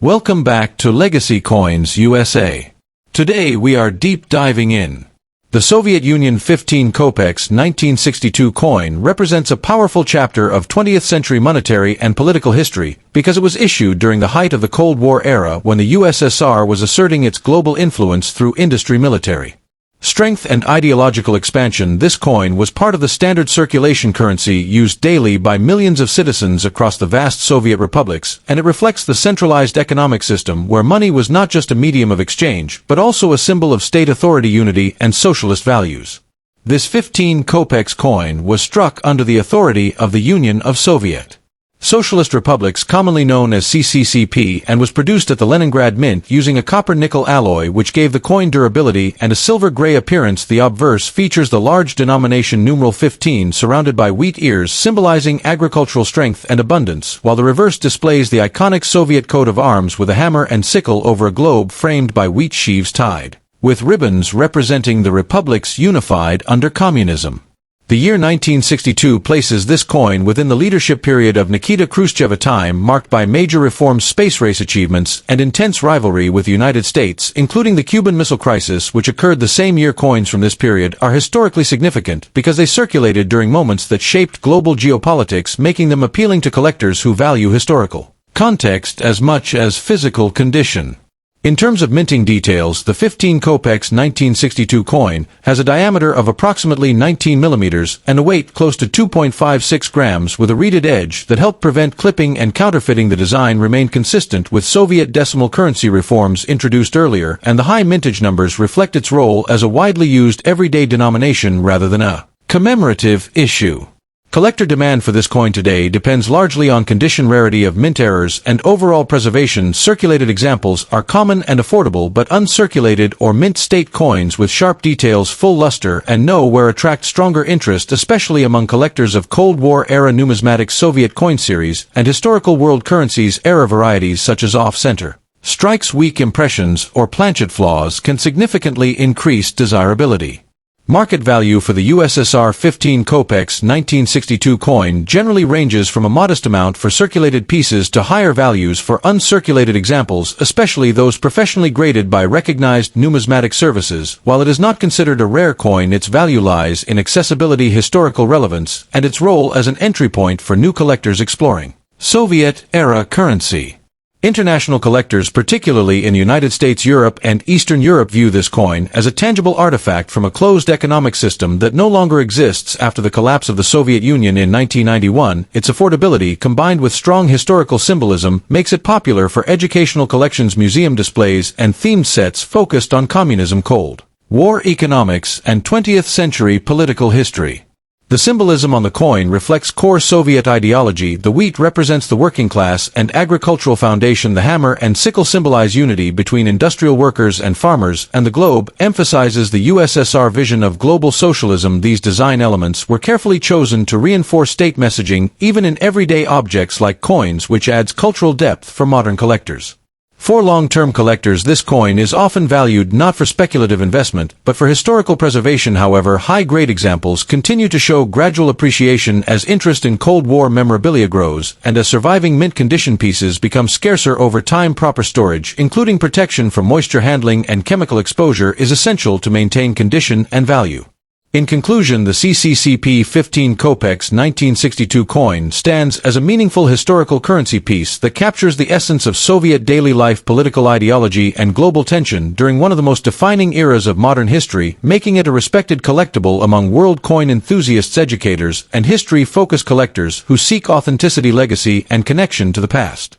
Welcome back to Legacy Coins USA. Today we are deep diving in. The Soviet Union 15 Kopeks 1962 coin represents a powerful chapter of 20th century monetary and political history because it was issued during the height of the Cold War era when the USSR was asserting its global influence through industry military strength and ideological expansion. This coin was part of the standard circulation currency used daily by millions of citizens across the vast Soviet republics, and it reflects the centralized economic system where money was not just a medium of exchange, but also a symbol of state authority, unity, and socialist values. This 15 Kopeks coin was struck under the authority of the Union of Soviet Socialist Republics, commonly known as CCCP, and was produced at the Leningrad Mint using a copper-nickel alloy which gave the coin durability and a silver-gray appearance. The obverse features the large denomination numeral 15 surrounded by wheat ears symbolizing agricultural strength and abundance, while the reverse displays the iconic Soviet coat of arms with a hammer and sickle over a globe framed by wheat sheaves tied with ribbons representing the republics unified under communism. The year 1962 places this coin within the leadership period of Nikita Khrushchev, a time marked by major reforms, space race achievements, and intense rivalry with the United States, including the Cuban Missile Crisis, which occurred the same year. Coins from this period are historically significant because they circulated during moments that shaped global geopolitics, making them appealing to collectors who value historical context as much as physical condition. In terms of minting details, the 15 Kopeks 1962 coin has a diameter of approximately 19 millimeters and a weight close to 2.56 grams with a reeded edge that helped prevent clipping and counterfeiting. The design remained consistent with Soviet decimal currency reforms introduced earlier, and the high mintage numbers reflect its role as a widely used everyday denomination rather than a commemorative issue. Collector demand for this coin today depends largely on condition, rarity of mint errors, and overall preservation. Circulated examples are common and affordable, but uncirculated or mint state coins with sharp details, full luster, and no wear attract stronger interest, especially among collectors of Cold War-era numismatic Soviet coin series and historical world currencies. Era varieties such as off-center strikes, weak impressions, or planchet flaws can significantly increase desirability. Market value for the USSR 15 Kopeks 1962 coin generally ranges from a modest amount for circulated pieces to higher values for uncirculated examples, especially those professionally graded by recognized numismatic services. While it is not considered a rare coin, its value lies in accessibility, historical relevance, and its role as an entry point for new collectors exploring Soviet-era currency. International collectors, particularly in the United States, Europe, and Eastern Europe, view this coin as a tangible artifact from a closed economic system that no longer exists after the collapse of the Soviet Union in 1991. Its affordability, combined with strong historical symbolism, makes it popular for educational collections, museum displays, and themed sets focused on communism, Cold War economics, and 20th century political history. The symbolism on the coin reflects core Soviet ideology. The wheat represents the working class and agricultural foundation. The hammer and sickle symbolize unity between industrial workers and farmers, and the globe emphasizes the USSR vision of global socialism. These design elements were carefully chosen to reinforce state messaging, even in everyday objects like coins, which adds cultural depth for modern collectors. For long-term collectors, this coin is often valued not for speculative investment, but for historical preservation. However, high-grade examples continue to show gradual appreciation as interest in Cold War memorabilia grows, and as surviving mint condition pieces become scarcer over time. Proper storage, including protection from moisture handling and chemical exposure, is essential to maintain condition and value. In conclusion, the CCCP 15 Kopeks 1962 coin stands as a meaningful historical currency piece that captures the essence of Soviet daily life, political ideology, and global tension during one of the most defining eras of modern history, making it a respected collectible among world coin enthusiasts, educators, and history-focused collectors who seek authenticity, legacy, and connection to the past.